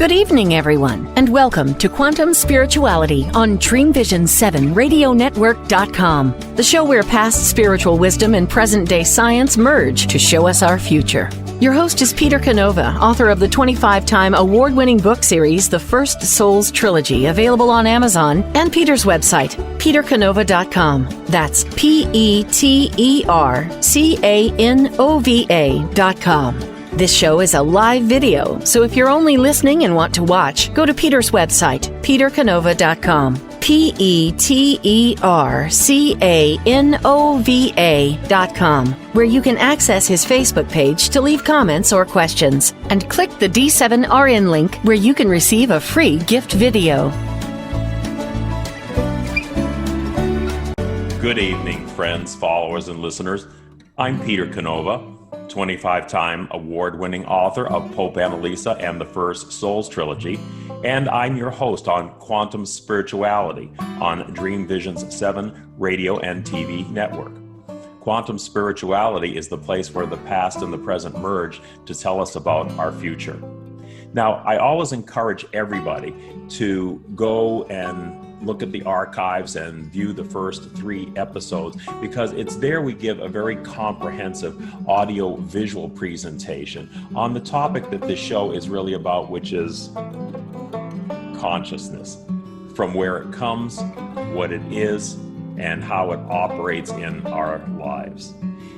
Good evening, everyone, and welcome to Quantum Spirituality on DreamVision7RadioNetwork.com, the show where past spiritual wisdom and present-day science merge to show us our future. Your host is Peter Canova, author of the 25-time award-winning book series, The First Souls Trilogy, available on Amazon, and Peter's website, petercanova.com. That's PeterCanova.com. This show is a live video, so if you're only listening and want to watch, go to Peter's website, petercanova.com. PeterCanova.com, where you can access his Facebook page to leave comments or questions, and click the D7RN link where you can receive a free gift video. Good evening, friends, followers, and listeners. I'm Peter Canova, 25-time award-winning author of Pope Annalisa and the First Souls Trilogy, and I'm your host on Quantum Spirituality on Dream Vision's 7 radio and TV network. Quantum Spirituality is the place where the past and the present merge to tell us about our future. Now, I always encourage everybody to go and look at the archives and view the first 3 episodes, because it's there we give a very comprehensive audio-visual presentation on the topic that this show is really about, which is consciousness, from where it comes, what it is, and how it operates in our lives.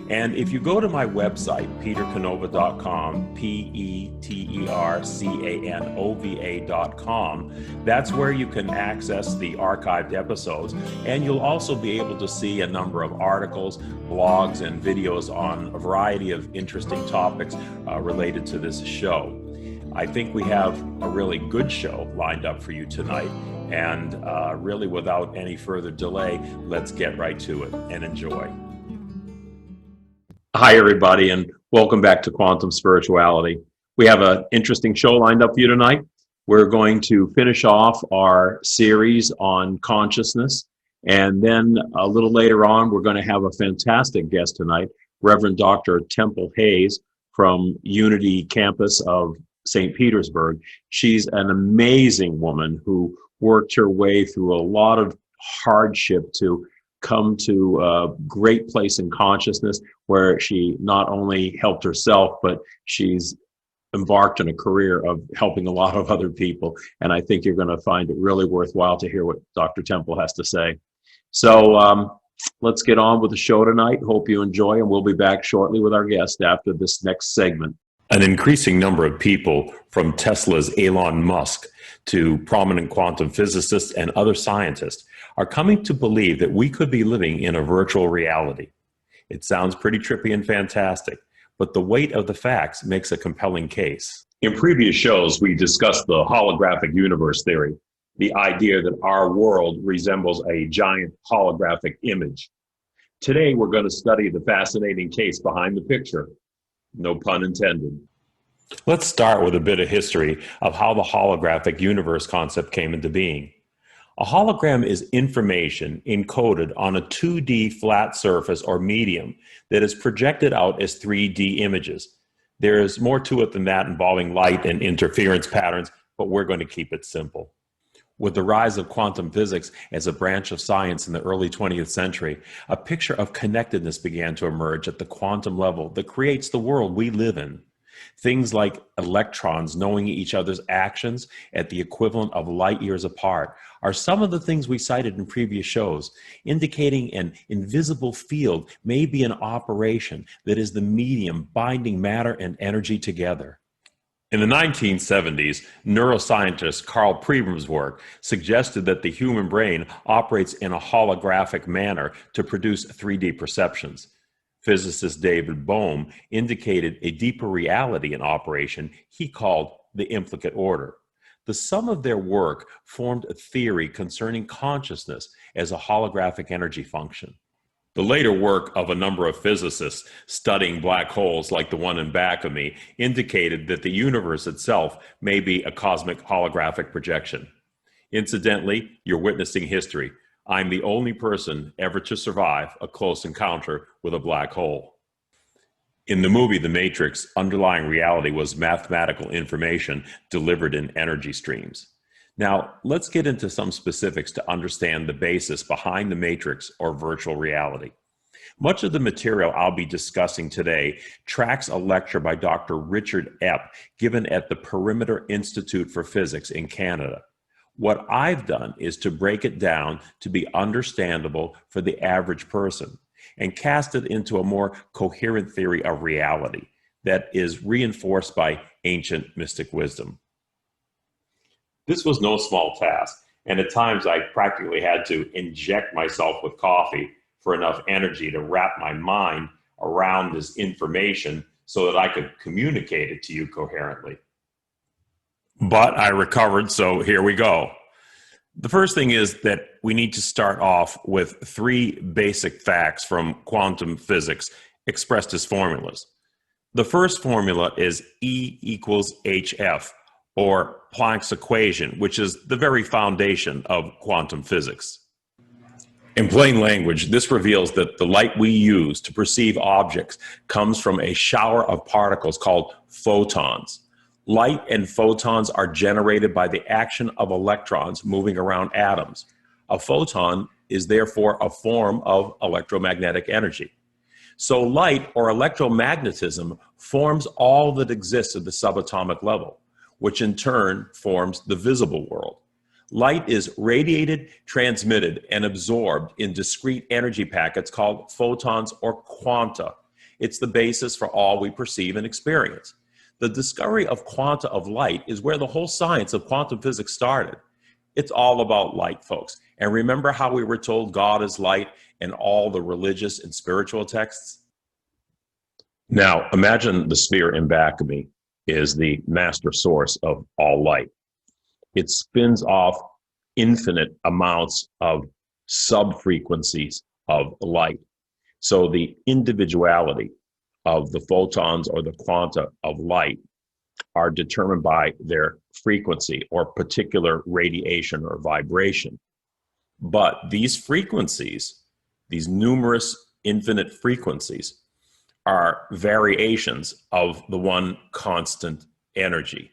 And if you go to my website, petercanova.com, PeterCanova.com, that's where you can access the archived episodes. And you'll also be able to see a number of articles, blogs, and videos on a variety of interesting topics related to this show. I think we have a really good show lined up for you tonight. And really, without any further delay, let's get right to it and enjoy. Hi, everybody, and welcome back to Quantum Spirituality. We have an interesting show lined up for you tonight. We're going to finish off our series on consciousness, and then a little later on, we're going to have a fantastic guest tonight, Reverend Dr. Temple Hayes from Unity Campus of St. Petersburg. She's an amazing woman who worked her way through a lot of hardship to come to a great place in consciousness, where she not only helped herself, but she's embarked on a career of helping a lot of other people. And I think you're going to find it really worthwhile to hear what Dr. Temple has to say. So let's get on with the show tonight. Hope you enjoy, and we'll be back shortly with our guest after this next segment. An increasing number of people, from Tesla's Elon Musk to prominent quantum physicists and other scientists, are coming to believe that we could be living in a virtual reality. It sounds pretty trippy and fantastic, but the weight of the facts makes a compelling case. In previous shows, we discussed the holographic universe theory, the idea that our world resembles a giant holographic image. Today, we're going to study the fascinating case behind the picture. No pun intended. Let's start with a bit of history of how the holographic universe concept came into being. A hologram is information encoded on a 2D flat surface or medium that is projected out as 3D images. There is more to it than that, involving light and interference patterns, but we're going to keep it simple. With the rise of quantum physics as a branch of science in the early 20th century, a picture of connectedness began to emerge at the quantum level that creates the world we live in. Things like electrons knowing each other's actions at the equivalent of light years apart are some of the things we cited in previous shows, indicating an invisible field may be in operation that is the medium binding matter and energy together. In the 1970s, neuroscientist Carl Pribram's work suggested that the human brain operates in a holographic manner to produce 3D perceptions. Physicist David Bohm indicated a deeper reality in operation he called the implicate order. The sum of their work formed a theory concerning consciousness as a holographic energy function. The later work of a number of physicists studying black holes like the one in back of me indicated that the universe itself may be a cosmic holographic projection. Incidentally, you're witnessing history. I'm the only person ever to survive a close encounter with a black hole. In the movie The Matrix, underlying reality was mathematical information delivered in energy streams. Now, let's get into some specifics to understand the basis behind the matrix or virtual reality. Much of the material I'll be discussing today tracks a lecture by Dr. Richard Epp given at the Perimeter Institute for Physics in Canada. What I've done is to break it down to be understandable for the average person and cast it into a more coherent theory of reality that is reinforced by ancient mystic wisdom. This was no small task, and at times I practically had to inject myself with coffee for enough energy to wrap my mind around this information so that I could communicate it to you coherently. But I recovered, so here we go. The first thing is that we need to start off with three basic facts from quantum physics expressed as formulas. The first formula is E equals hf, or Planck's equation, which is the very foundation of quantum physics. In plain language, this reveals that the light we use to perceive objects comes from a shower of particles called photons. Light and photons are generated by the action of electrons moving around atoms. A photon is therefore a form of electromagnetic energy. So light or electromagnetism forms all that exists at the subatomic level, which in turn forms the visible world. Light is radiated, transmitted, and absorbed in discrete energy packets called photons or quanta. It's the basis for all we perceive and experience. The discovery of quanta of light is where the whole science of quantum physics started. It's all about light, folks. And remember how we were told God is light in all the religious and spiritual texts? Now, imagine the sphere in back of me is the master source of all light. It spins off infinite amounts of sub-frequencies of light. So the individuality of the photons or the quanta of light are determined by their frequency or particular radiation or vibration. But these frequencies, these numerous infinite frequencies, are variations of the one constant energy.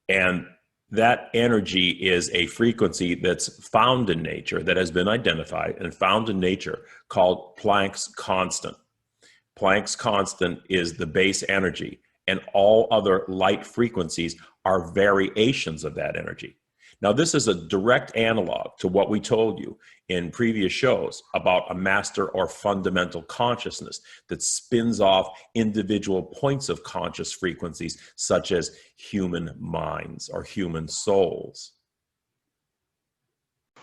And that energy is a frequency that's found in nature, that has been identified and found in nature, called Planck's constant. Planck's constant is the base energy, and all other light frequencies are variations of that energy. Now, this is a direct analog to what we told you in previous shows about a master or fundamental consciousness that spins off individual points of conscious frequencies, such as human minds or human souls.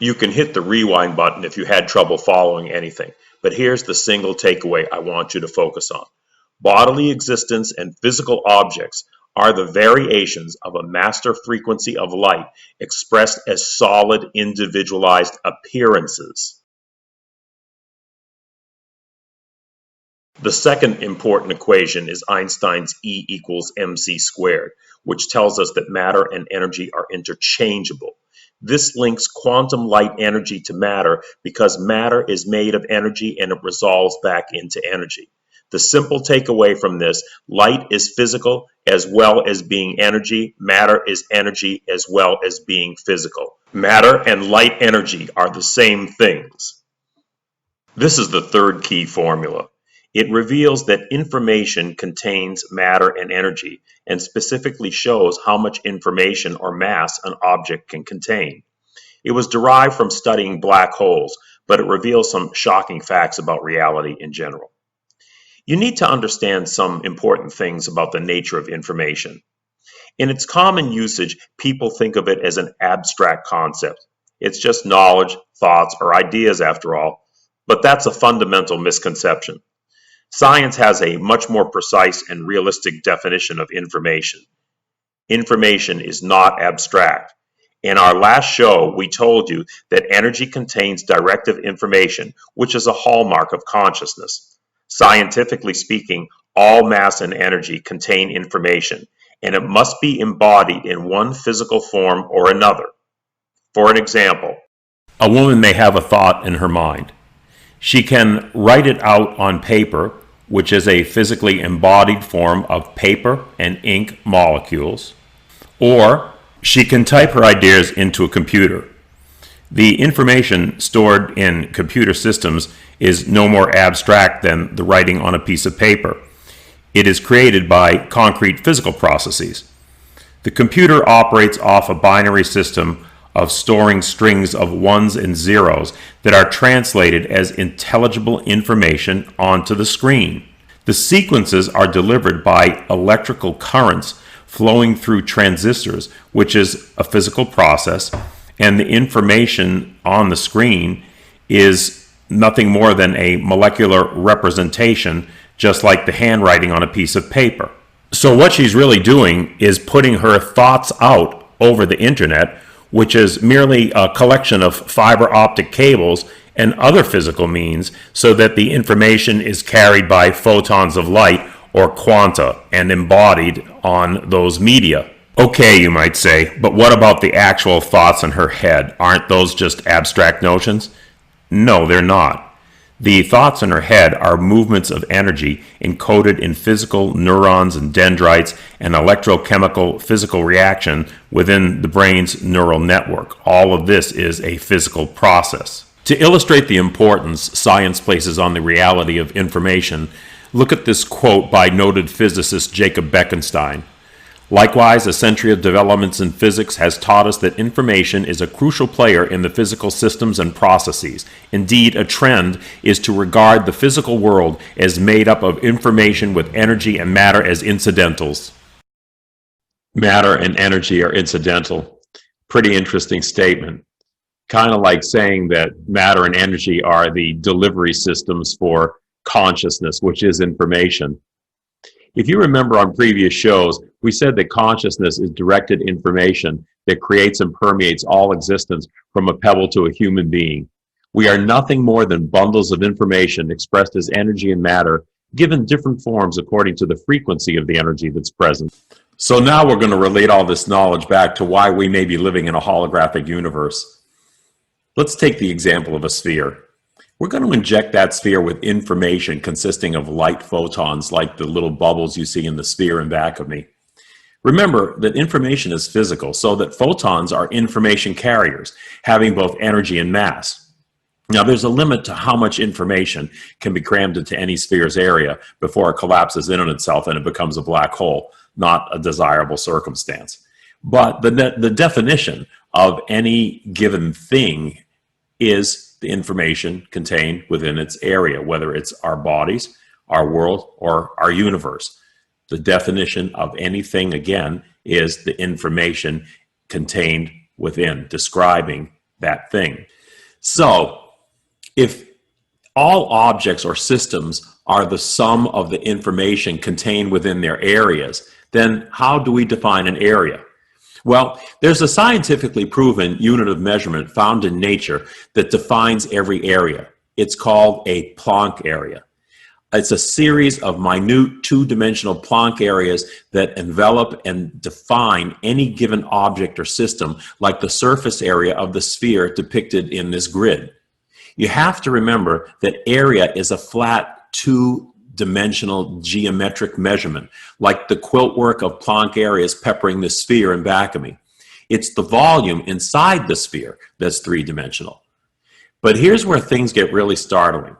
You can hit the rewind button if you had trouble following anything, but here's the single takeaway I want you to focus on. Bodily existence and physical objects are the variations of a master frequency of light expressed as solid, individualized appearances. The second important equation is Einstein's E equals mc squared, which tells us that matter and energy are interchangeable. This links quantum light energy to matter because matter is made of energy and it resolves back into energy. The simple takeaway from this: light is physical as well as being energy. Matter is energy as well as being physical. Matter and light energy are the same things. This is the third key formula. It reveals that information contains matter and energy, and specifically shows how much information or mass an object can contain. It was derived from studying black holes, but it reveals some shocking facts about reality in general. You need to understand some important things about the nature of information. In its common usage, people think of it as an abstract concept. It's just knowledge, thoughts, or ideas after all, but that's a fundamental misconception. Science has a much more precise and realistic definition of information. Information is not abstract. In our last show, we told you that energy contains directive information, which is a hallmark of consciousness. Scientifically speaking, all mass and energy contain information, and it must be embodied in one physical form or another. For an example, a woman may have a thought in her mind. She can write it out on paper which is a physically embodied form of paper and ink molecules, or she can type her ideas into a computer. The information stored in computer systems is no more abstract than the writing on a piece of paper. It is created by concrete physical processes. The computer operates off a binary system of storing strings of ones and zeros that are translated as intelligible information onto the screen. The sequences are delivered by electrical currents flowing through transistors, which is a physical process, and the information on the screen is nothing more than a molecular representation, just like the handwriting on a piece of paper. So what she's really doing is putting her thoughts out over the internet, which is merely a collection of fiber optic cables and other physical means, so that the information is carried by photons of light or quanta and embodied on those media. Okay, you might say, but what about the actual thoughts in her head? Aren't those just abstract notions? No, they're not. The thoughts in her head are movements of energy encoded in physical neurons and dendrites and electrochemical physical reaction within the brain's neural network. All of this is a physical process. To illustrate the importance science places on the reality of information, look at this quote by noted physicist Jacob Bekenstein. Likewise, a century of developments in physics has taught us that information is a crucial player in the physical systems and processes. Indeed, a trend is to regard the physical world as made up of information with energy and matter as incidentals. Matter and energy are incidental. Pretty interesting statement. Kind of like saying that matter and energy are the delivery systems for consciousness, which is information. If you remember on previous shows, we said that consciousness is directed information that creates and permeates all existence from a pebble to a human being. We are nothing more than bundles of information expressed as energy and matter, given different forms according to the frequency of the energy that's present. So now we're going to relate all this knowledge back to why we may be living in a holographic universe. Let's take the example of a sphere. We're going to inject that sphere with information consisting of light photons like the little bubbles you see in the sphere in back of me. Remember that information is physical, so that photons are information carriers, having both energy and mass. Now, there's a limit to how much information can be crammed into any sphere's area before it collapses in on itself and it becomes a black hole, not a desirable circumstance. But the definition of any given thing is the information contained within its area, whether it's our bodies, our world, or our universe. The definition of anything, again, is the information contained within, describing that thing. So, if all objects or systems are the sum of the information contained within their areas, then how do we define an area? Well, there's a scientifically proven unit of measurement found in nature that defines every area. It's called a Planck area. It's a series of minute two-dimensional Planck areas that envelop and define any given object or system, like the surface area of the sphere depicted in this grid. You have to remember that area is a flat two-dimensional geometric measurement, like the quilt work of Planck areas peppering the sphere in back of me. It's the volume inside the sphere that's three-dimensional. But here's where things get really startling.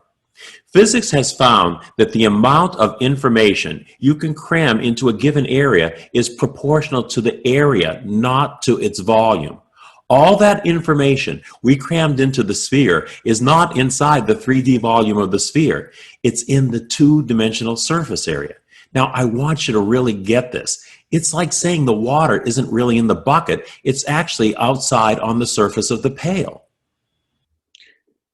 Physics has found that the amount of information you can cram into a given area is proportional to the area, not to its volume. All that information we crammed into the sphere is not inside the 3D volume of the sphere. It's in the two-dimensional surface area. Now, I want you to really get this. It's like saying the water isn't really in the bucket. It's actually outside on the surface of the pail.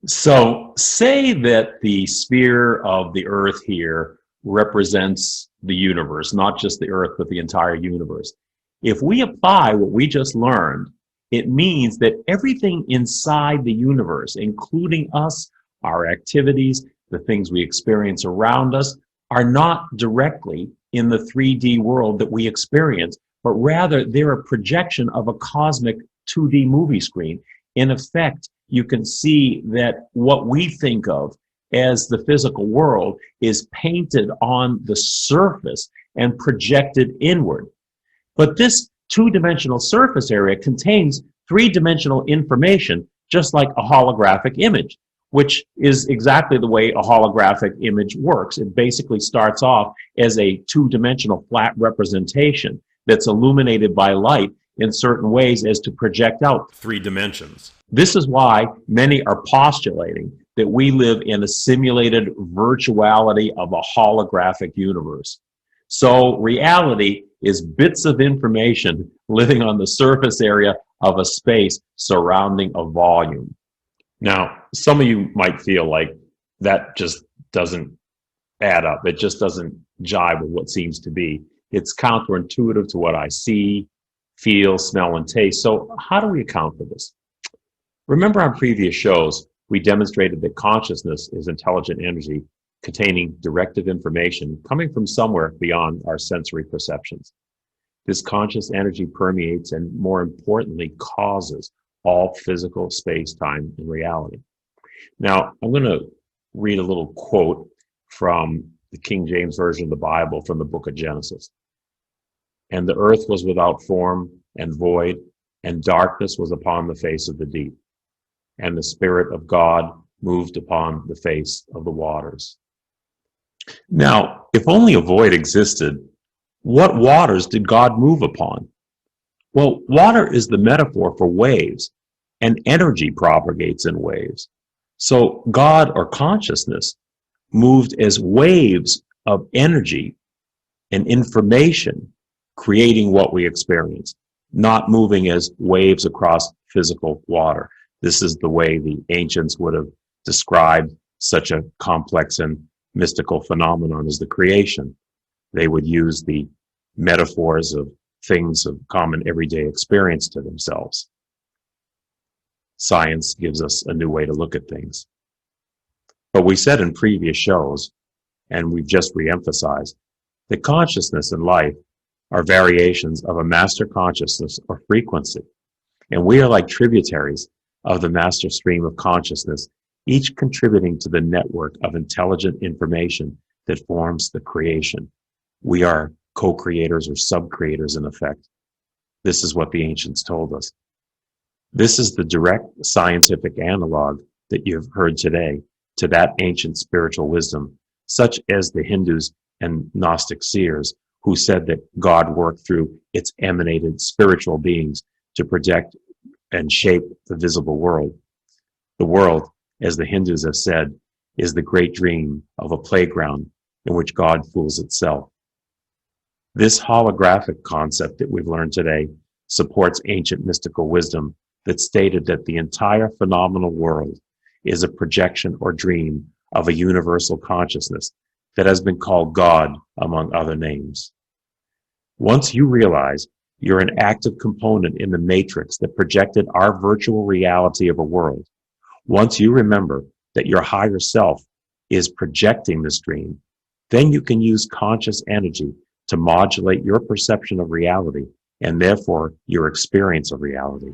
So say that the sphere of the Earth here represents the universe, not just the Earth, but the entire universe. If we apply what we just learned, it means that everything inside the universe, including us, our activities, the things we experience around us, are not directly in the 3D world that we experience, but rather they're a projection of a cosmic 2D movie screen. In effect, you can see that what we think of as the physical world is painted on the surface and projected inward. But this two-dimensional surface area contains three-dimensional information, just like a holographic image, which is exactly the way a holographic image works. It basically starts off as a two-dimensional flat representation that's illuminated by light in certain ways as to project out 3 dimensions. This is why many are postulating that we live in a simulated virtuality of a holographic universe. So reality is bits of information living on the surface area of a space surrounding a volume. Now, some of you might feel like that just doesn't add up. It just doesn't jive with what seems to be. It's counterintuitive to what I see, feel, smell, and taste. So how do we account for this? Remember on previous shows, we demonstrated that consciousness is intelligent energy containing directive information coming from somewhere beyond our sensory perceptions. This conscious energy permeates and, more importantly, causes all physical space, time, and reality. Now, I'm going to read a little quote from the King James Version of the Bible from the book of Genesis. "And the earth was without form and void, and darkness was upon the face of the deep. And the Spirit of God moved upon the face of the waters." Now, if only a void existed, what waters did God move upon? Well, water is the metaphor for waves, and energy propagates in waves. So God, or consciousness, moved as waves of energy and information, creating what we experience, not moving as waves across physical water. This is the way the ancients would have described such a complex and mystical phenomenon as the creation. They would use the metaphors of things of common everyday experience to themselves. Science gives us a new way to look at things. But we said in previous shows, and we've just reemphasized, that consciousness and life are variations of a master consciousness or frequency. And we are like tributaries of the master stream of consciousness, each contributing to the network of intelligent information that forms the creation. We are co-creators or sub-creators in effect. This is what the ancients told us. This is the direct scientific analog that you've heard today to that ancient spiritual wisdom, such as the Hindus and Gnostic seers who said that God worked through its emanated spiritual beings to project and shape the visible world. The world, as the Hindus have said, is the great dream of a playground in which God fools itself. This holographic concept that we've learned today supports ancient mystical wisdom that stated that the entire phenomenal world is a projection or dream of a universal consciousness that has been called God, among other names. Once you realize you're an active component in the matrix that projected our virtual reality of a world, once you remember that your higher self is projecting this dream, then you can use conscious energy to modulate your perception of reality and therefore your experience of reality.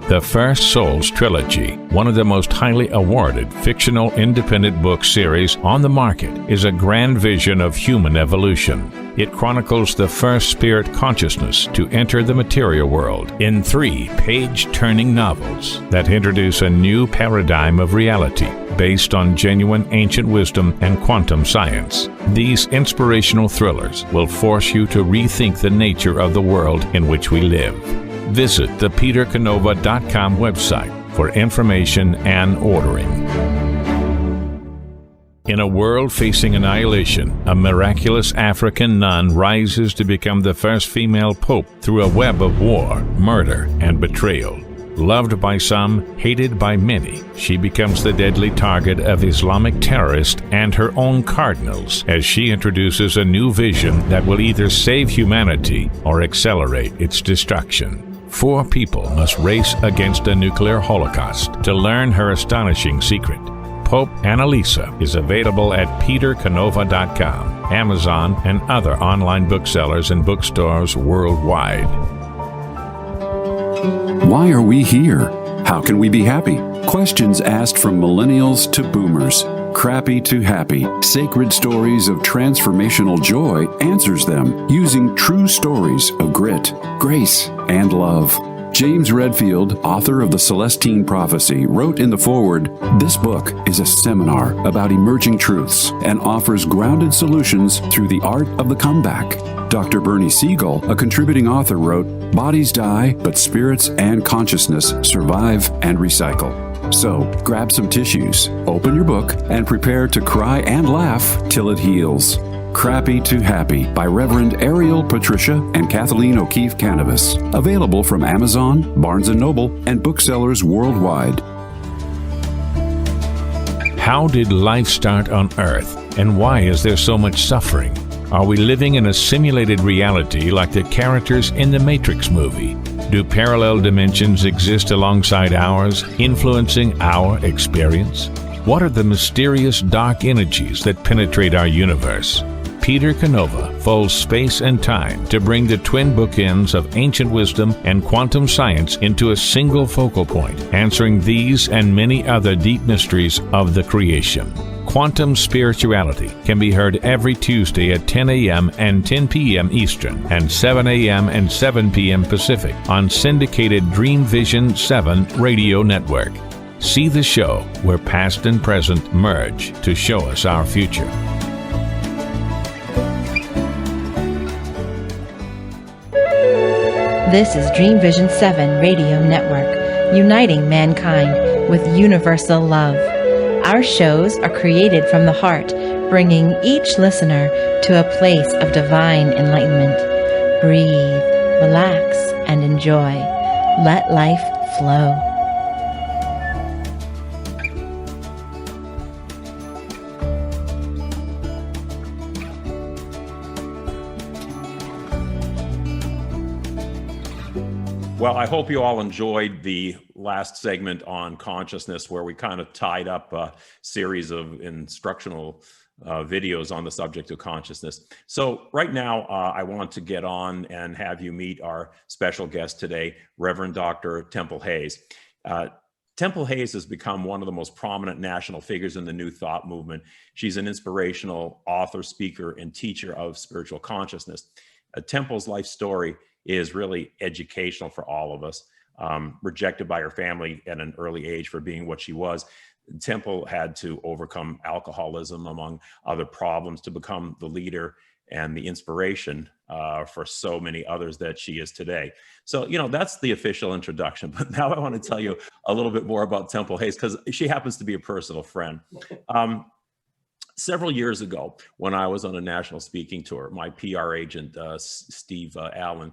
The First Souls Trilogy, one of the most highly awarded fictional independent book series on the market, is a grand vision of human evolution. It chronicles the first spirit consciousness to enter the material world in 3 page-turning novels that introduce a new paradigm of reality based on genuine ancient wisdom and quantum science. These inspirational thrillers will force you to rethink the nature of the world in which we live. Visit the petercanova.com website for information and ordering. In a world facing annihilation, a miraculous African nun rises to become the first female pope through a web of war, murder, and betrayal. Loved by some, hated by many, she becomes the deadly target of Islamic terrorists and her own cardinals as she introduces a new vision that will either save humanity or accelerate its destruction. 4 people must race against a nuclear holocaust to learn her astonishing secret. Pope Annalisa is available at petercanova.com, Amazon, and other online booksellers and bookstores worldwide. Why are we here? How can we be happy? Questions asked from millennials to boomers. Crappy to Happy, Sacred Stories of Transformational Joy answers them using true stories of grit, grace, and love. James Redfield, author of The Celestine Prophecy, wrote in the foreword, "This book is a seminar about emerging truths and offers grounded solutions through the art of the comeback." Dr. Bernie Siegel, a contributing author, wrote, "Bodies die, but spirits and consciousness survive and recycle." So, grab some tissues, open your book, and prepare to cry and laugh till it heals. Crappy to Happy by Reverend Ariel Patricia and Kathleen O'Keefe Canavas. Available from Amazon, Barnes & Noble, and booksellers worldwide. How did life start on Earth, and why is there so much suffering? Are we living in a simulated reality like the characters in the Matrix movie? Do parallel dimensions exist alongside ours, influencing our experience? What are the mysterious dark energies that penetrate our universe? Peter Canova folds space and time to bring the twin bookends of ancient wisdom and quantum science into a single focal point, answering these and many other deep mysteries of the creation. Quantum Spirituality can be heard every Tuesday at 10 a.m. and 10 p.m. Eastern and 7 a.m. and 7 p.m. Pacific on syndicated Dream Vision 7 radio network. See the show where past and present merge to show us our future. This is Dream Vision 7 Radio Network, uniting mankind with universal love. Our shows are created from the heart, bringing each listener to a place of divine enlightenment. Breathe, relax, and enjoy. Let life flow. Well, I hope you all enjoyed the last segment on consciousness, where we kind of tied up a series of instructional videos on the subject of consciousness. So right now, I want to get on and have you meet our special guest today, Reverend Dr. Temple Hayes. Temple Hayes has become one of the most prominent national figures in the New Thought movement. She's an inspirational author, speaker, and teacher of spiritual consciousness. Temple's life story is really educational for all of us. Rejected by her family at an early age for being what she was, Temple had to overcome alcoholism, among other problems, to become the leader and the inspiration for so many others that she is today. So, that's the official introduction. But now I want to tell you a little bit more about Temple Hayes, because she happens to be a personal friend. Several years ago, when I was on a national speaking tour, my PR agent, Steve Allen,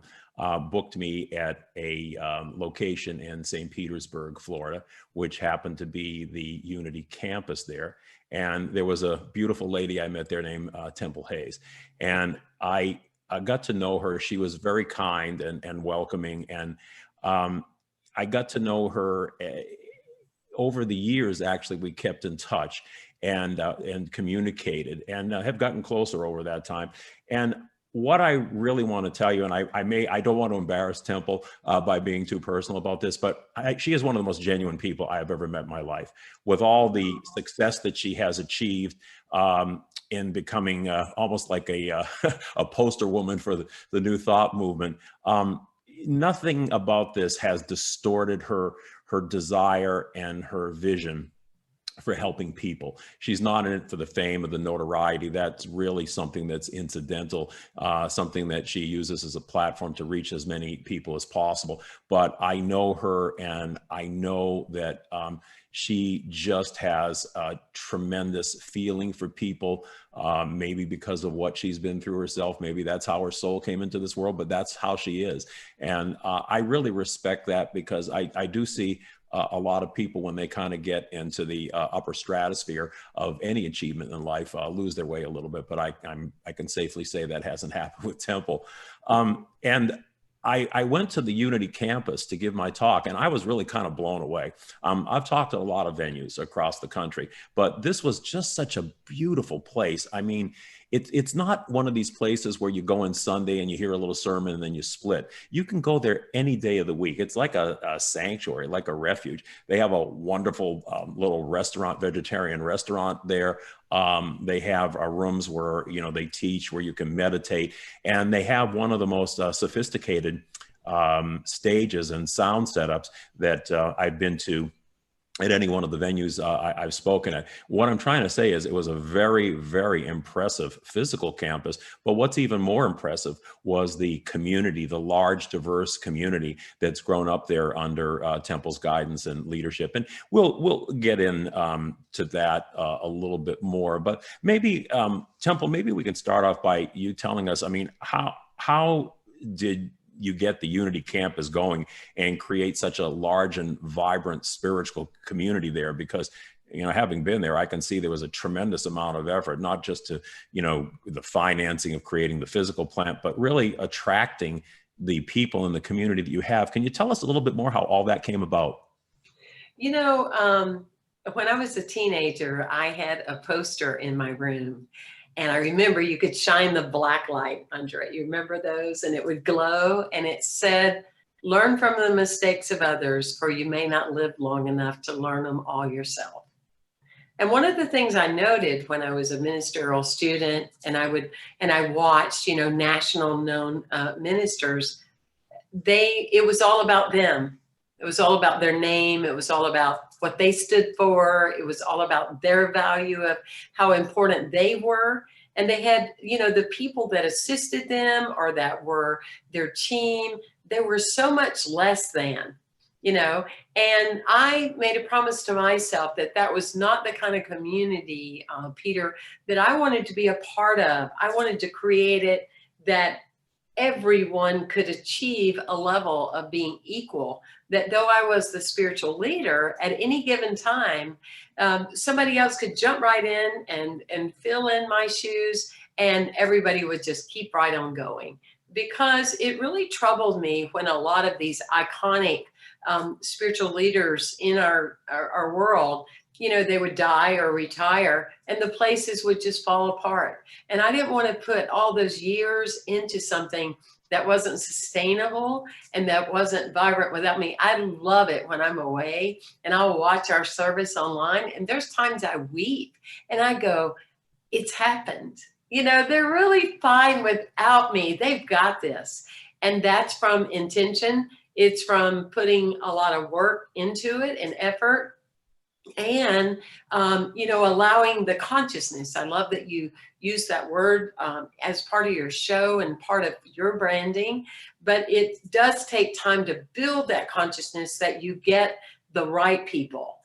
booked me at a location in St. Petersburg, Florida, which happened to be the Unity campus there. And there was a beautiful lady I met there named Temple Hayes. And I got to know her. She was very kind and welcoming. And I got to know her over the years. Actually, we kept in touch and communicated and have gotten closer over that time. And what I really want to tell you, and I don't want to embarrass Temple by being too personal about this, but she is one of the most genuine people I have ever met in my life. With all the success that she has achieved in becoming almost like a poster woman for the New Thought movement, nothing about this has distorted her desire and her vision for helping people. She's not in it for the fame or the notoriety. That's really something that's incidental, something that she uses as a platform to reach as many people as possible. But I know her, and I know that she just has a tremendous feeling for people, maybe because of what she's been through herself. Maybe that's how her soul came into this world, but that's how she is. And I really respect that, because I do see a lot of people, when they kind of get into the upper stratosphere of any achievement in life, lose their way a little bit. But I can safely say that hasn't happened with Temple. And I went to the Unity campus to give my talk, and I was really kind of blown away. I've talked to a lot of venues across the country, but this was just such a beautiful place. I mean, it's not one of these places where you go in Sunday and you hear a little sermon and then you split. You can go there any day of the week. It's like a sanctuary, like a refuge. They have a wonderful little restaurant, vegetarian restaurant there. They have rooms where, they teach, where you can meditate, and they have one of the most sophisticated stages and sound setups that I've been to at any one of the venues I've spoken at. What I'm trying to say is it was a very, very impressive physical campus, but what's even more impressive was the community, the large, diverse community that's grown up there under Temple's guidance and leadership. And we'll get in to that a little bit more, but maybe, Temple, maybe we can start off by you telling us, I mean, how did you get the Unity campus going and create such a large and vibrant spiritual community there? Because, having been there, I can see there was a tremendous amount of effort, not just to, the financing of creating the physical plant, but really attracting the people in the community that you have. Can you tell us a little bit more how all that came about? When I was a teenager, I had a poster in my room. And I remember you could shine the black light under it. You remember those? And it would glow. And it said, "Learn from the mistakes of others, for you may not live long enough to learn them all yourself." And one of the things I noted when I was a ministerial student, and I watched, national known ministers, it was all about them. It was all about their name. It was all about what they stood for. It was all about their value of how important they were. And they had, the people that assisted them or that were their team, they were so much less than, and I made a promise to myself that was not the kind of community, Peter, that I wanted to be a part of. I wanted to create it that everyone could achieve a level of being equal, that though I was the spiritual leader at any given time, somebody else could jump right in and fill in my shoes, and everybody would just keep right on going. Because it really troubled me when a lot of these iconic spiritual leaders in our world, they would die or retire and the places would just fall apart. And I didn't want to put all those years into something that wasn't sustainable and that wasn't vibrant without me. I love it when I'm away and I'll watch our service online, and there's times I weep and I go, it's happened. They're really fine without me. They've got this. And that's from intention. It's from putting a lot of work into it and effort. And, allowing the consciousness. I love that you use that word as part of your show and part of your branding, but it does take time to build that consciousness that you get the right people,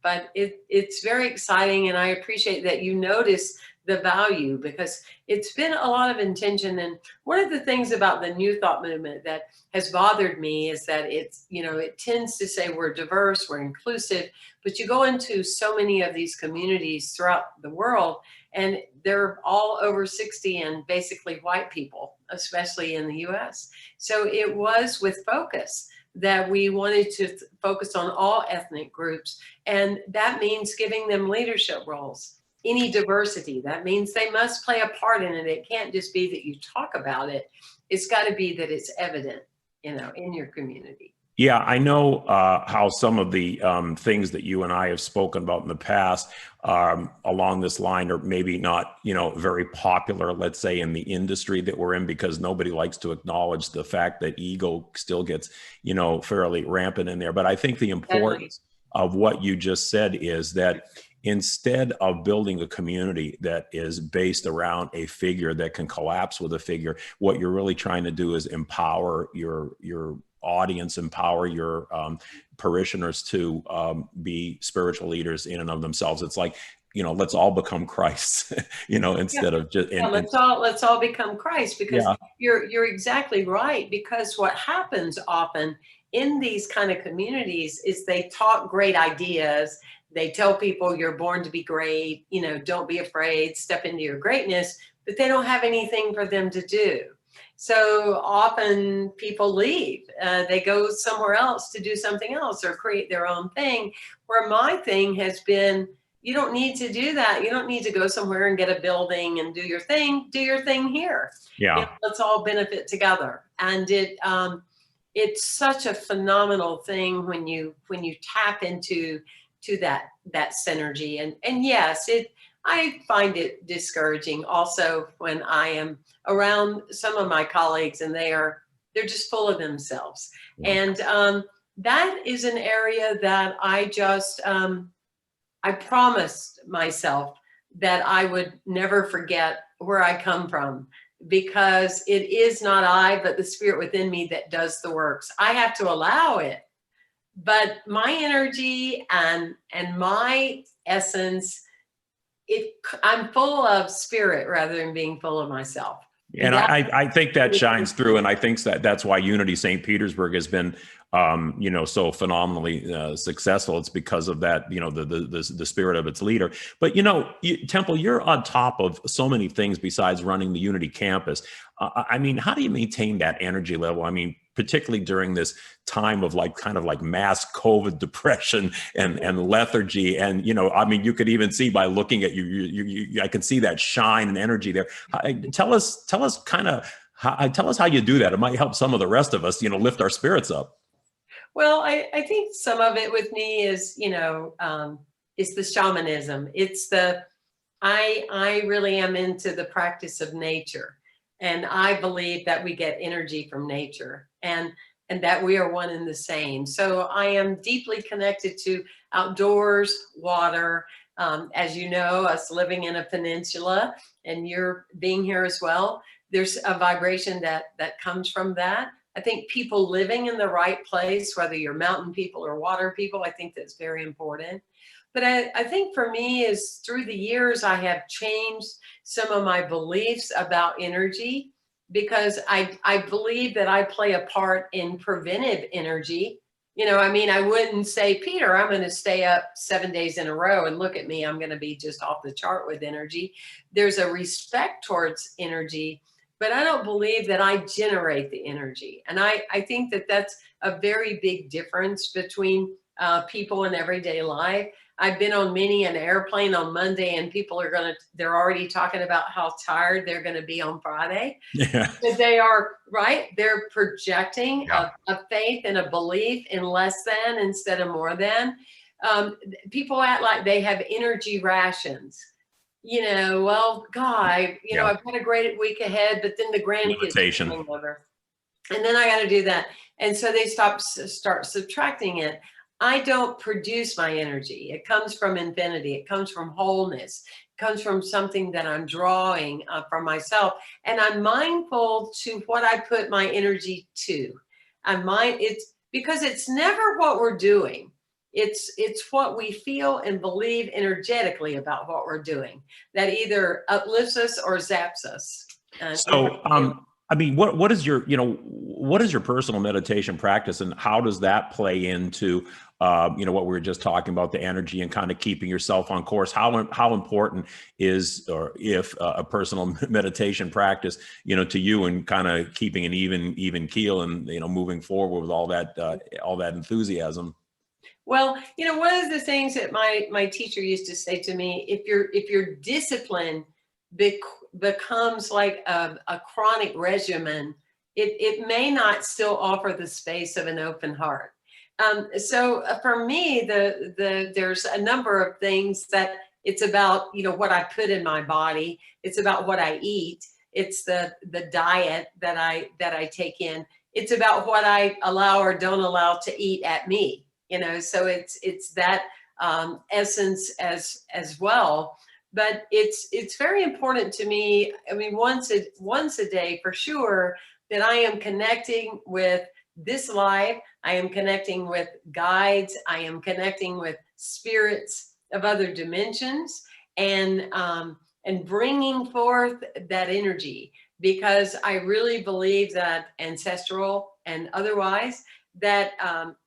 but it's very exciting. And I appreciate that you notice the value, because it's been a lot of intention. And one of the things about the New Thought movement that has bothered me is that it's, it tends to say we're diverse, we're inclusive, but you go into so many of these communities throughout the world and they're all over 60 and basically white people, especially in the US. So it was with focus that we wanted to focus on all ethnic groups. And that means giving them leadership roles. Any diversity, that means they must play a part in it. It can't just be that you talk about it. It's got to be that it's evident, in your community. Yeah, I know how some of the things that you and I have spoken about in the past along this line are maybe not, very popular, let's say, in the industry that we're in, because nobody likes to acknowledge the fact that ego still gets, fairly rampant in there. But I think the importance of what you just said is that instead of building a community that is based around a figure that can collapse with a figure, what you're really trying to do is empower your audience, empower your parishioners to be spiritual leaders in and of themselves. It's like, let's all become Christ, instead of just. Let's all become Christ, because you're exactly right. Because what happens often in these kind of communities is they talk great ideas. They tell people you're born to be great, don't be afraid, step into your greatness, but they don't have anything for them to do. So often people leave. They go somewhere else to do something else or create their own thing, where my thing has been, you don't need to do that. You don't need to go somewhere and get a building and do your thing. Do your thing here. Yeah. Let's all benefit together. And it's such a phenomenal thing when you tap into that synergy. And yes, I find it discouraging also when I am around some of my colleagues and they're just full of themselves. And that is an area that I just I promised myself that I would never forget where I come from, because it is not I, but the spirit within me that does the works. I have to allow it, but my energy and my essence, I'm full of spirit rather than being full of myself. And I think that shines through, and I think that's why Unity St. Petersburg has been, so phenomenally successful. It's because of that, the spirit of its leader. But Temple, you're on top of so many things besides running the Unity campus. I mean, how do you maintain that energy level? I mean, particularly during this time of kind of mass COVID depression and lethargy. And, you could even see by looking at you, I can see that shine and energy there. Tell us how you do that. It might help some of the rest of us, lift our spirits up. Well, I think some of it with me is, is the shamanism. It's I really am into the practice of nature. And I believe that we get energy from nature and that we are one and the same. So I am deeply connected to outdoors, water. As you know, us living in a peninsula, and you're being here as well, there's a vibration that comes from that. I think people living in the right place, whether you're mountain people or water people, I think that's very important. But I think for me is through the years, I have changed some of my beliefs about energy, because I believe that I play a part in preventive energy. I wouldn't say, Peter, I'm going to stay up 7 days in a row and look at me, I'm going to be just off the chart with energy. There's a respect towards energy, but I don't believe that I generate the energy. And I think that that's a very big difference between people in everyday life. I've been on many an airplane on Monday, and people they're already talking about how tired they're going to be on Friday. Yeah. But they are, right? They're projecting a faith and a belief in less than instead of more than. People act like they have energy rations. Well, God, I've got a great week ahead, but then the grandkids are coming over. And then I got to do that. And so they start subtracting it. I don't produce my energy. It comes from infinity. It comes from wholeness. It comes from something that I'm drawing from myself. And I'm mindful to what I put my energy to. It's because it's never what we're doing. It's what we feel and believe energetically about what we're doing that either uplifts us or zaps us. What is your personal meditation practice, and how does that play into what we were just talking about, the energy and kind of keeping yourself on course? How important is, or if a personal meditation practice, to you, and kind of keeping an even keel and moving forward with all that enthusiasm? Well, one of the things that my teacher used to say to me, if your discipline becomes like a chronic regimen, it may not still offer the space of an open heart. So for me, there's a number of things that it's about, what I put in my body. It's about what I eat. It's the diet that I take in. It's about what I allow or don't allow to eat at me. So it's that essence as well. But it's very important to me. I mean, once a day for sure, that I am connecting with this life. I am connecting with guides. I am connecting with spirits of other dimensions, and bringing forth that energy, because I really believe that ancestral and otherwise, that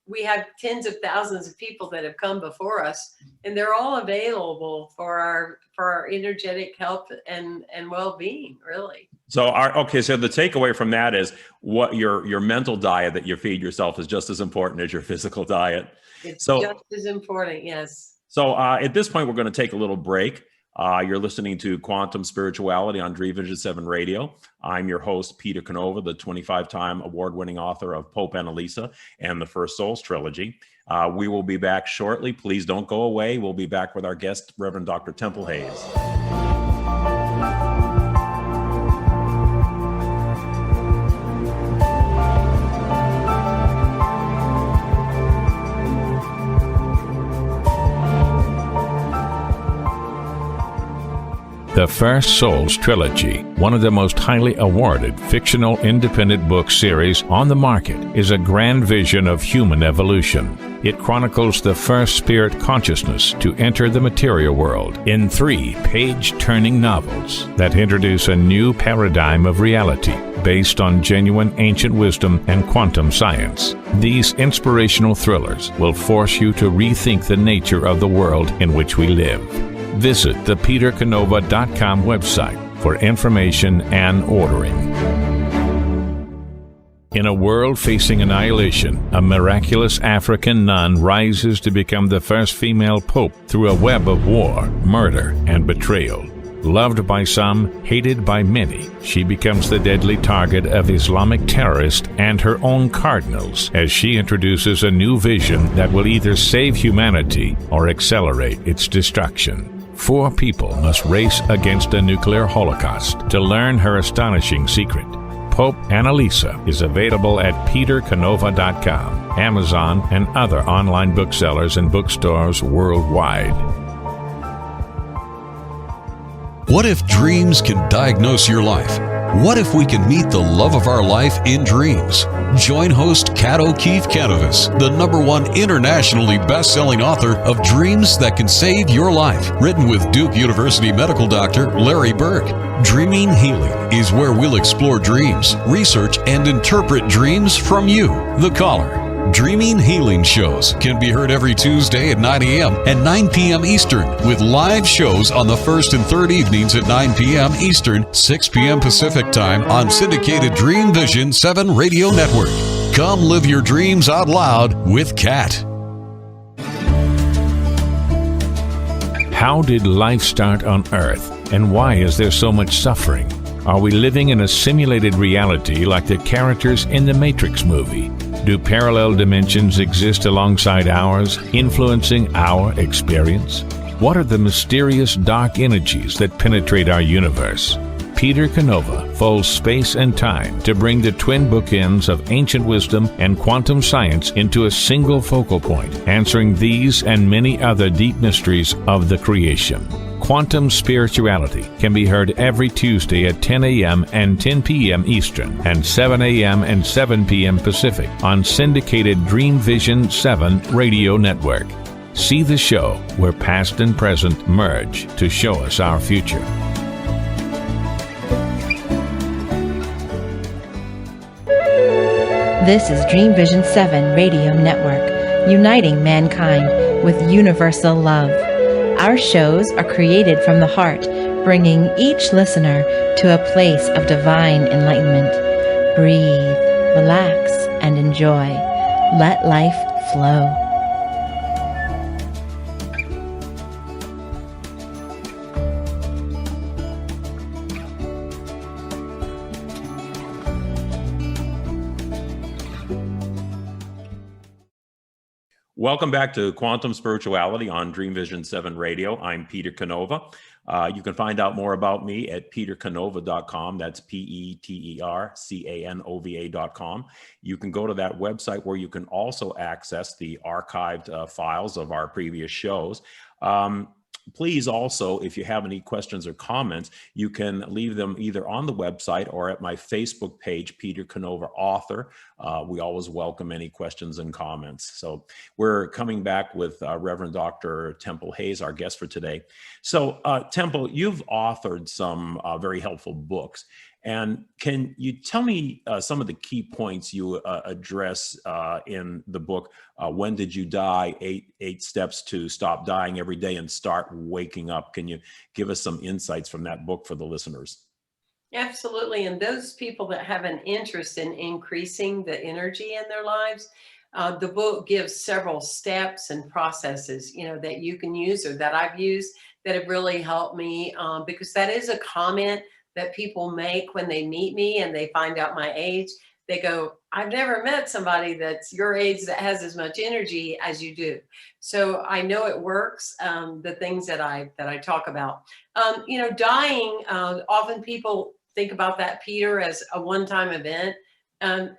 we have tens of thousands of people that have come before us, and they're all available for our energetic health and well-being, really. So so the takeaway from that is what your mental diet that you feed yourself is just as important as your physical diet. It's just as important, yes. So at this point, we're going to take a little break. You're listening to Quantum Spirituality on Dream Vision 7 Radio. I'm your host, Peter Canova, the 25-time award-winning author of Pope Annalisa and the First Souls Trilogy. We will be back shortly. Please don't go away. We'll be back with our guest, Reverend Dr. Temple Hayes. The First Souls Trilogy, one of the most highly awarded fictional independent book series on the market, is a grand vision of human evolution. It chronicles the first spirit consciousness to enter the material world in 3 page-turning novels that introduce a new paradigm of reality based on genuine ancient wisdom and quantum science. These inspirational thrillers will force you to rethink the nature of the world in which we live. Visit the petercanova.com website for information and ordering. In a world facing annihilation, a miraculous African nun rises to become the first female pope through a web of war, murder, and betrayal. Loved by some, hated by many, she becomes the deadly target of Islamic terrorists and her own cardinals as she introduces a new vision that will either save humanity or accelerate its destruction. 4 people must race against a nuclear holocaust to learn her astonishing secret. Pope Annalisa is available at petercanova.com, Amazon, and other online booksellers and bookstores worldwide. What if dreams can diagnose your life? What if we can meet the love of our life in dreams? Join host Kat O'Keefe Canavas, the #1 internationally best-selling author of Dreams That Can Save Your Life, written with Duke University medical doctor Larry Berg. Dreaming Healing is where we'll explore dreams, research, and interpret dreams from you, the caller. Dreaming Healing shows can be heard every Tuesday at 9 a.m. and 9 p.m. Eastern, with live shows on the first and third evenings at 9 p.m. Eastern, 6 p.m. Pacific Time on syndicated Dream Vision 7 Radio Network. Come live your dreams out loud with Kat. How did life start on Earth, and why is there so much suffering? Are we living in a simulated reality like the characters in the Matrix movie? Do parallel dimensions exist alongside ours, influencing our experience? What are the mysterious dark energies that penetrate our universe? Peter Canova folds space and time to bring the twin bookends of ancient wisdom and quantum science into a single focal point, answering these and many other deep mysteries of the creation. Quantum Spirituality can be heard every Tuesday at 10 a.m. and 10 p.m. Eastern and 7 a.m. and 7 p.m. Pacific on syndicated Dream Vision 7 Radio Network. See the show where past and present merge to show us our future. This is Dream Vision 7 Radio Network, uniting mankind with universal love. Our shows are created from the heart, bringing each listener to a place of divine enlightenment. Breathe, relax, and enjoy. Let life flow. Welcome back to Quantum Spirituality on Dream Vision 7 Radio. I'm Peter Canova. You can find out more about me at petercanova.com. That's petercanova.com. You can go to that website where you can also access the archived files of our previous shows. Please also, if you have any questions or comments, you can leave them either on the website or at my Facebook page, Peter Canova Author. We always welcome any questions and comments. So we're coming back with Reverend Dr. Temple Hayes, our guest for today. So Temple, you've authored some very helpful books. And can you tell me some of the key points you address in the book? When Did You Die? Eight Steps to Stop Dying Every Day and Start Waking Up. Can you give us some insights from that book for the listeners? Absolutely. And those people that have an interest in increasing the energy in their lives, the book gives several steps and processes, that you can use or that I've used that have really helped me, because that is a comment that people make when they meet me and they find out my age. They go, I've never met somebody that's your age that has as much energy as you do. So I know it works. The things that I talk about, dying. Often people think about that, Peter, as a one-time event.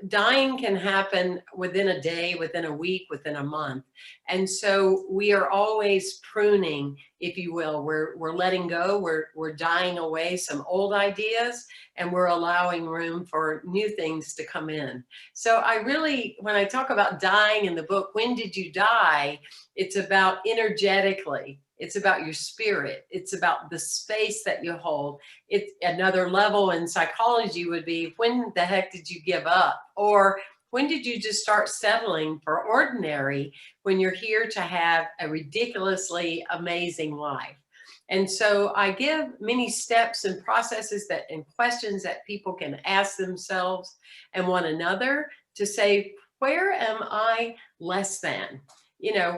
Dying can happen within a day, within a week, within a month. And so we are always pruning, if you will. We're letting go, we're dying away some old ideas, and we're allowing room for new things to come in. So I really, when I talk about dying in the book, When Did You Die? It's about energetically. It's about your spirit. It's about the space that you hold. It's another level in psychology would be, when the heck did you give up? Or when did you just start settling for ordinary when you're here to have a ridiculously amazing life? And so I give many steps and processes and questions that people can ask themselves and one another to say, where am I less than?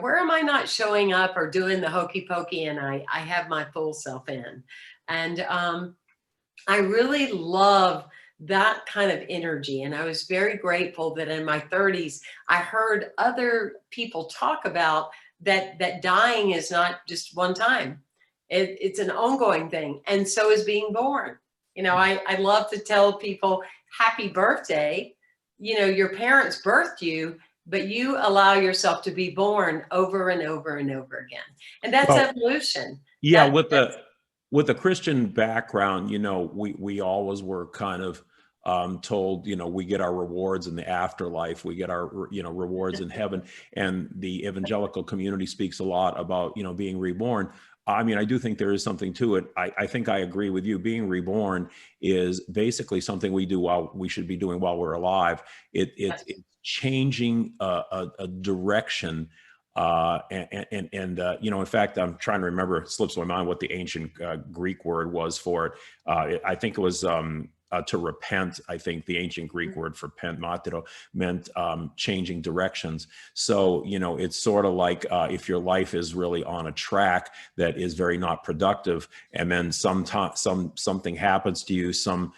Where am I not showing up or doing the hokey pokey and I have my full self in? And I really love that kind of energy. And I was very grateful that in my 30s, I heard other people talk about that dying is not just one time. It's an ongoing thing. And so is being born. I love to tell people, happy birthday. Your parents birthed you, but you allow yourself to be born over and over and over again. And that's evolution. Yeah, with the Christian background, we always were kind of told, we get our rewards in the afterlife, we get our, rewards in heaven. And the evangelical community speaks a lot about, being reborn. I mean, I do think there is something to it. I think I agree with you. Being reborn is basically something we should be doing while we're alive. It's changing a direction. In fact, I'm trying to remember, it slips my mind what the ancient Greek word was for it. I think it was to repent. I think the ancient Greek word for martyro meant changing directions. So, it's sort of like if your life is really on a track that is very not productive, and then something happens to you, some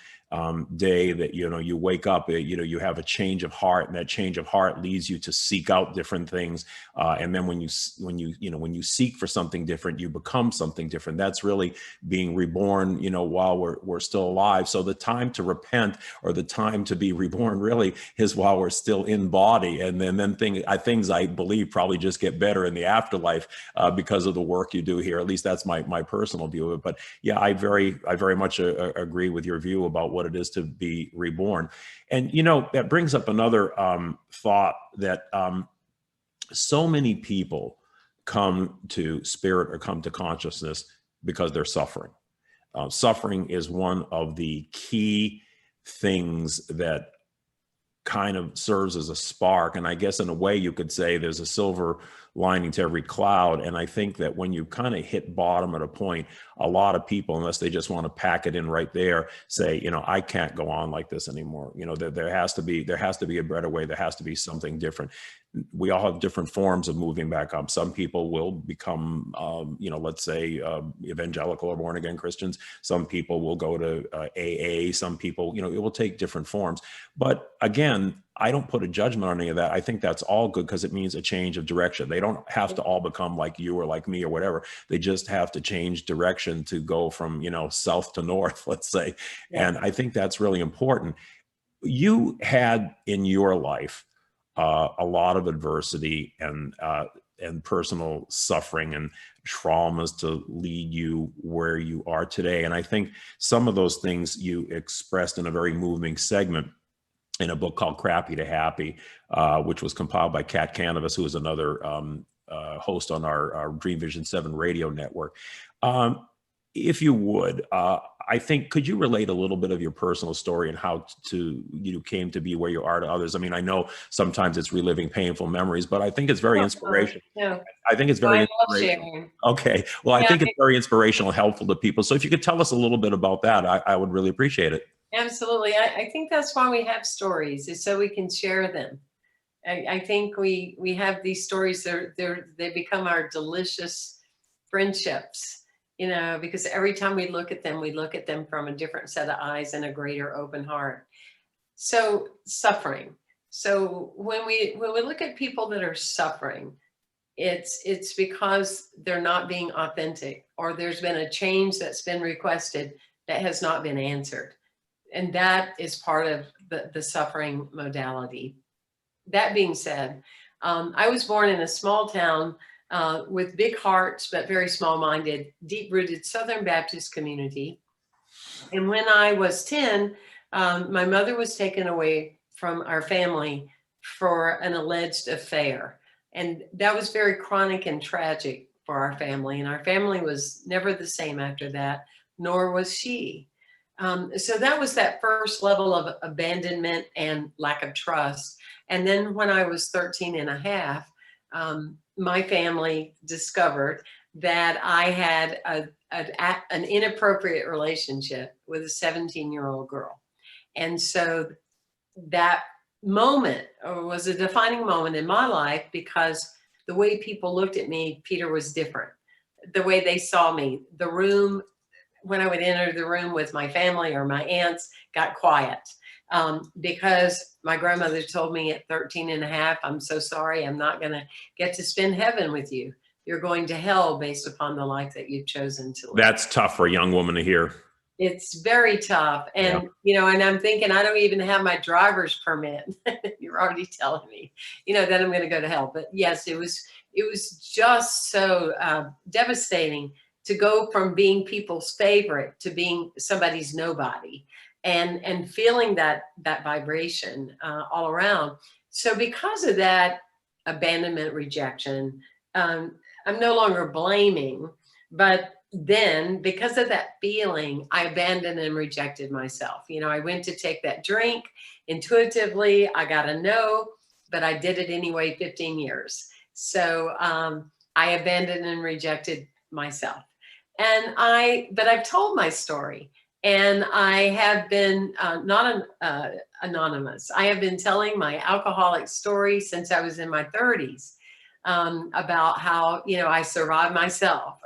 day that you wake up, you have a change of heart, and that change of heart leads you to seek out different things, and then when you seek for something different, you become something different. That's really being reborn, while we're still alive. So the time to repent, or the time to be reborn, really is while we're still in body, and then things I believe probably just get better in the afterlife because of the work you do here. At least that's my personal view of it. But yeah, I very much agree with your view about what it is to be reborn. And, that brings up another thought that so many people come to spirit or come to consciousness because they're suffering. Suffering is one of the key things that kind of serves as a spark. And I guess in a way you could say there's a silver lining to every cloud. And I think that when you kind of hit bottom at a point, a lot of people, unless they just want to pack it in right there, say, I can't go on like this anymore. There has to be a better way. There has to be something different. We all have different forms of moving back up. Some people will become, let's say evangelical or born again Christians. Some people will go to AA. Some people, it will take different forms. But again, I don't put a judgment on any of that. I think that's all good because it means a change of direction. They don't have to all become like you or like me or whatever. They just have to change direction to go from, south to north, let's say. Yeah. And I think that's really important. You had in your life a lot of adversity and personal suffering and traumas to lead you where you are today. And I think some of those things you expressed in a very moving segment in a book called Crappy to Happy, which was compiled by Kat Canova, who is another host on our Dream Vision 7 radio network. If you would, I think, could you relate a little bit of your personal story and how you came to be where you are to others? I mean, I know sometimes it's reliving painful memories, but I think it's very inspirational. No, I think it's I very love inspirational. sharing. Okay. Well, I Yeah, think it's very inspirational and helpful to people. So if you could tell us a little bit about that, I would really appreciate it. absolutely. I think that's why we have stories, is so we can share them. I think we have these stories. They become our delicious friendships, because every time we look at them from a different set of eyes and a greater open heart. So suffering. So when we look at people that are suffering, it's because they're not being authentic, or there's been a change that's been requested that has not been answered. And that is part of the suffering modality. That being said, I was born in a small town with big hearts, but very small-minded, deep-rooted Southern Baptist community. And when I was 10, my mother was taken away from our family for an alleged affair. And that was very chronic and tragic for our family. And our family was never the same after that, nor was she. So that was that first level of abandonment and lack of trust. And then when I was 13 and a half, my family discovered that I had an inappropriate relationship with a 17-year-old girl. And so that moment was a defining moment in my life, because the way people looked at me, Peter, was different. The way they saw me, the room, when I would enter the room with my family or my aunts, got quiet. Because my grandmother told me at 13 and a half, I'm so sorry, I'm not going to get to spend heaven with you. You're going to hell based upon the life that you've chosen to live. That's tough for a young woman to hear. It's very tough. And, and I'm thinking, I don't even have my driver's permit. You're already telling me, that I'm going to go to hell. But yes, it was just so devastating to go from being people's favorite to being somebody's nobody, and feeling that vibration all around. So because of that abandonment, rejection, I'm no longer blaming, but then because of that feeling, I abandoned and rejected myself. I went to take that drink intuitively. I got a no, but I did it anyway, 15 years. So I abandoned and rejected myself. But I've told my story, and I have been not anonymous. I have been telling my alcoholic story since I was in my 30s, about how, I survived myself.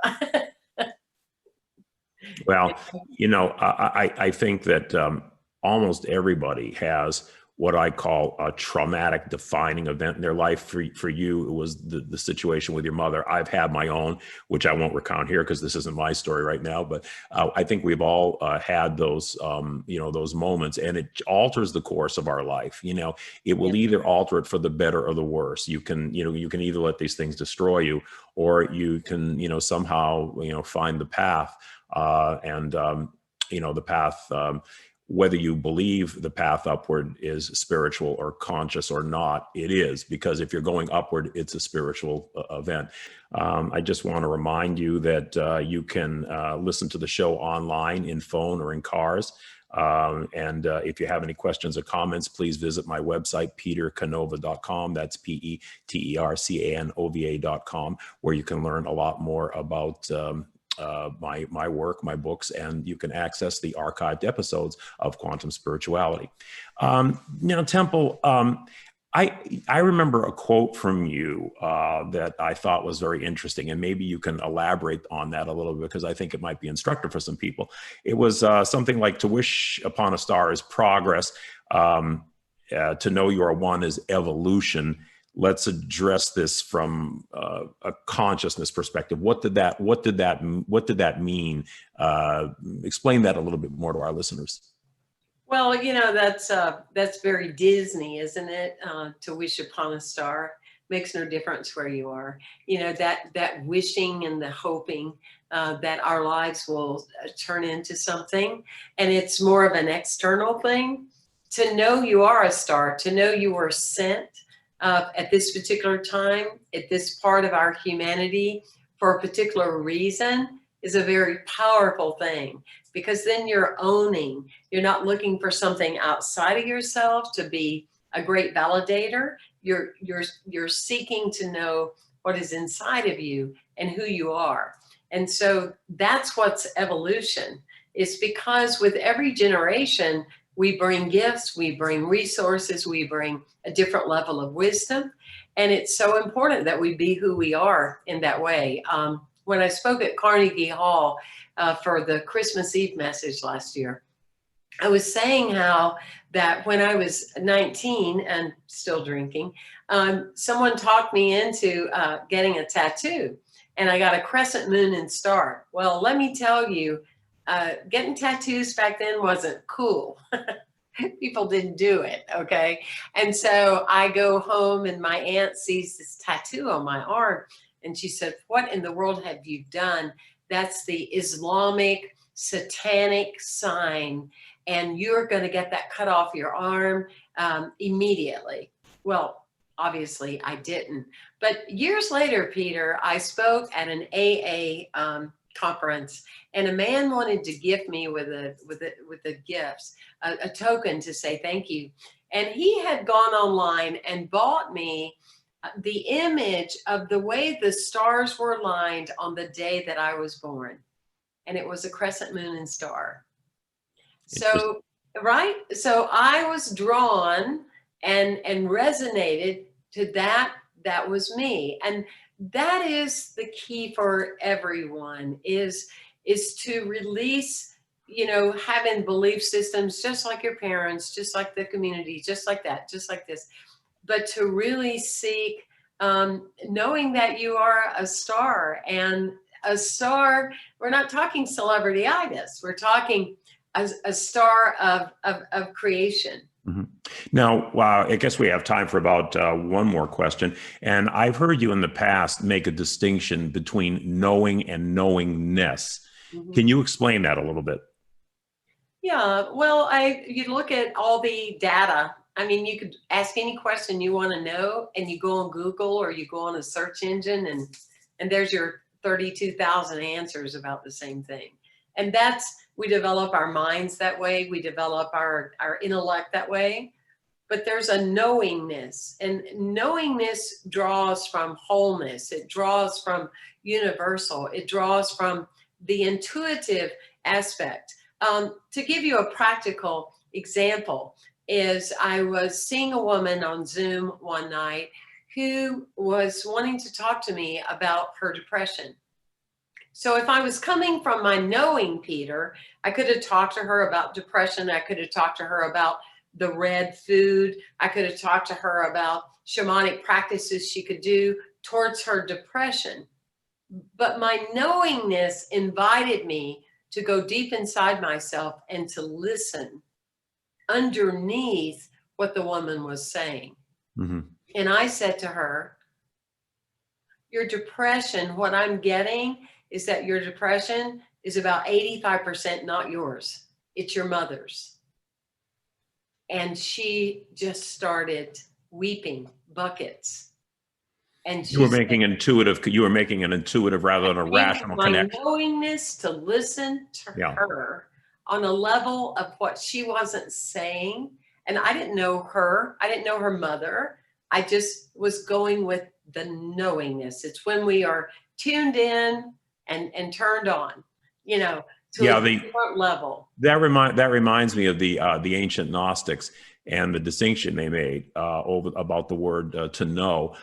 Well, I think that almost everybody has what I call a traumatic defining event in their life. For you, it was the situation with your mother. I've had my own, which I won't recount here because this isn't my story right now. But I think we've all had those, those moments, and it alters the course of our life. It will either alter it for the better or the worse. You can either let these things destroy you, or you can, somehow, find the path. The path, whether you believe the path upward is spiritual or conscious or not, it is, because if you're going upward, it's a spiritual event. I just want to remind you that you can listen to the show online, in phone, or in cars. And if you have any questions or comments, please visit my website, petercanova.com. That's petercanova.com, where you can learn a lot more about my work, my books, and you can access the archived episodes of Quantum Spirituality. Temple, I remember a quote from you that I thought was very interesting, and maybe you can elaborate on that a little bit, because I think it might be instructive for some people. It was something like, to wish upon a star is progress, to know you are one is evolution. Let's address this from a consciousness perspective. What did that mean? Explain that a little bit more to our listeners. Well, that's very Disney, isn't it? To wish upon a star makes no difference where you are. That wishing and the hoping that our lives will turn into something, and it's more of an external thing. To know you are a star, to know you were sent at this particular time, at this part of our humanity, for a particular reason, is a very powerful thing, because then you're owning. You're not looking for something outside of yourself to be a great validator. You're seeking to know what is inside of you and who you are. And so that's what's evolution. It's because with every generation, we bring gifts, we bring resources, we bring a different level of wisdom. And it's so important that we be who we are in that way. When I spoke at Carnegie Hall for the Christmas Eve message last year, I was saying how that when I was 19 and still drinking, someone talked me into getting a tattoo, and I got a crescent moon and star. Well, let me tell you, getting tattoos back then wasn't cool. People didn't do it, okay? And so I go home and my aunt sees this tattoo on my arm, and she said, "What in the world have you done? That's the Islamic satanic sign, and you're going to get that cut off your arm immediately." Well, obviously I didn't. But years later, Peter, I spoke at an AA conference, and a man wanted to gift me with the gifts, a token to say thank you. And he had gone online and bought me the image of the way the stars were lined on the day that I was born. And it was a crescent moon and star. So, right? So I was drawn and resonated to that. That was me. And that is the key for everyone is to release, having belief systems just like your parents, just like the community, just like that, just like this, but to really seek knowing that you are a star. And a star, we're not talking celebrity-itis, we're talking a star of creation. Mm-hmm. Now, I guess we have time for about one more question. And I've heard you in the past make a distinction between knowing and knowingness. Mm-hmm. Can you explain that a little bit? Yeah, well, you look at all the data. I mean, you could ask any question you want to know, and you go on Google or you go on a search engine, and there's your 32,000 answers about the same thing. And we develop our minds that way. We develop our intellect that way. But there's a knowingness, and knowingness draws from wholeness. It draws from universal. It draws from the intuitive aspect. To give you a practical example is I was seeing a woman on Zoom one night who was wanting to talk to me about her depression. So if I was coming from my knowing, Peter, I could have talked to her about depression. I could have talked to her about the red food. I could have talked to her about shamanic practices she could do towards her depression. But my knowingness invited me to go deep inside myself and to listen underneath what the woman was saying. Mm-hmm. And I said to her, your depression, what I'm getting is that your depression is about 85% not yours. It's your mother's. And she just started weeping buckets. And you were making an intuitive rather than a rational connection. My knowingness to listen to her on a level of what she wasn't saying. And I didn't know her. I didn't know her mother. I just was going with the knowingness. It's when we are tuned in and turned on, to a different level. That reminds me of the ancient Gnostics and the distinction they made about the word to know.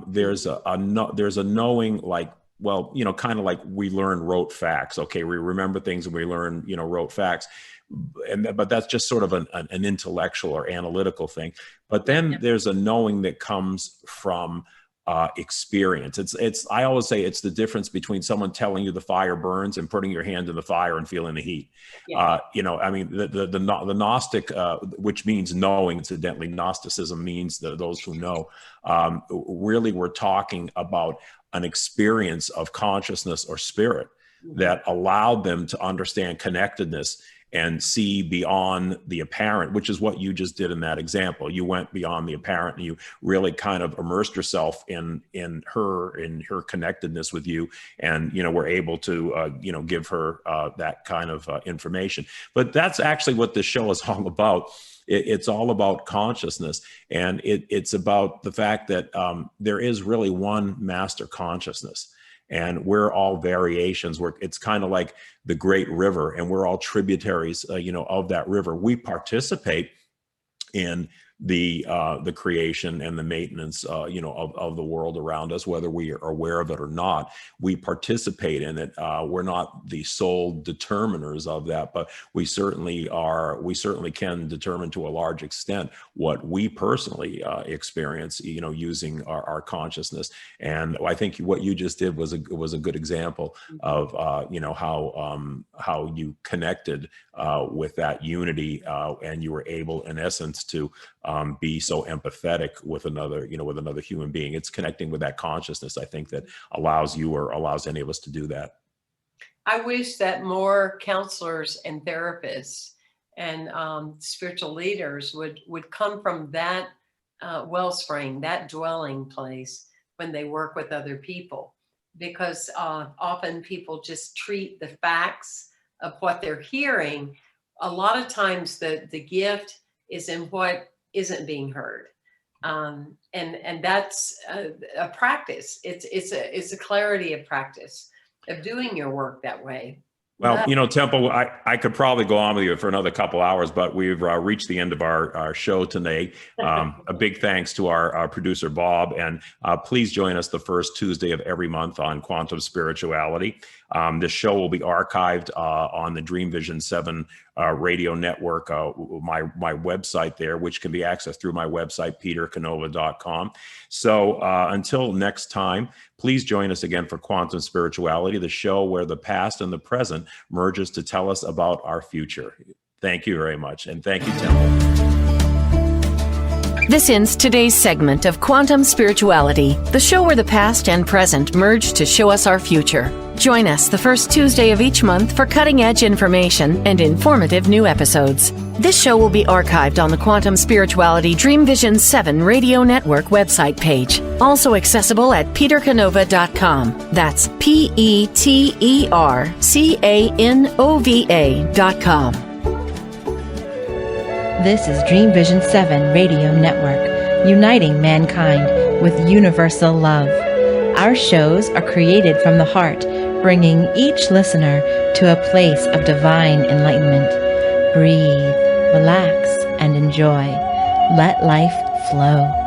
There's a knowing, like, kind of like we learn rote facts. Okay, we remember things and we learn rote facts, but that's just sort of an intellectual or analytical thing. But then there's a knowing that comes from experience. I always say it's the difference between someone telling you the fire burns and putting your hand in the fire and feeling the heat. Yeah. The Gnostic, which means knowing, incidentally, Gnosticism means those who know. Really, we're talking about an experience of consciousness or spirit that allowed them to understand connectedness and see beyond the apparent, which is what you just did in that example. You went beyond the apparent, and you really kind of immersed yourself in her connectedness with you, and were able to give her that kind of information. But that's actually what this show is all about. It's all about consciousness, and it's about the fact that there is really one master consciousness, and we're all variations. It's kind of like the great river, and we're all tributaries, of that river. We participate in the creation and the maintenance, of the world around us, whether we are aware of it or not. We participate in it. We're not the sole determiners of that, but we certainly are. We certainly can determine to a large extent what we personally experience, using our consciousness. And I think what you just did was a good example of how you connected with that unity, and you were able, in essence, to be so empathetic with another human being. It's connecting with that consciousness, I think, that allows you or allows any of us to do that. I wish that more counselors and therapists and spiritual leaders would come from that wellspring, that dwelling place, when they work with other people, because often people just treat the facts of what they're hearing. A lot of times the gift is in what isn't being heard, and that's a practice. It's a clarity of practice of doing your work that way. Well, Temple, I could probably go on with you for another couple hours, but we've reached the end of our show today. A big thanks to our producer, Bob, and please join us the first Tuesday of every month on Quantum Spirituality. This show will be archived on the Dream Vision 7 radio network, my website there, which can be accessed through my website, petercanova.com. So until next time, please join us again for Quantum Spirituality, the show where the past and the present merges to tell us about our future. Thank you very much. And thank you, Temple. This ends today's segment of Quantum Spirituality, the show where the past and present merge to show us our future. Join us the first Tuesday of each month for cutting-edge information and informative new episodes. This show will be archived on the Quantum Spirituality Dream Vision 7 Radio Network website page, also accessible at petercanova.com. That's petercanova.com. This is Dream Vision 7 Radio Network, uniting mankind with universal love. Our shows are created from the heart, bringing each listener to a place of divine enlightenment. Breathe, relax, and enjoy. Let life flow.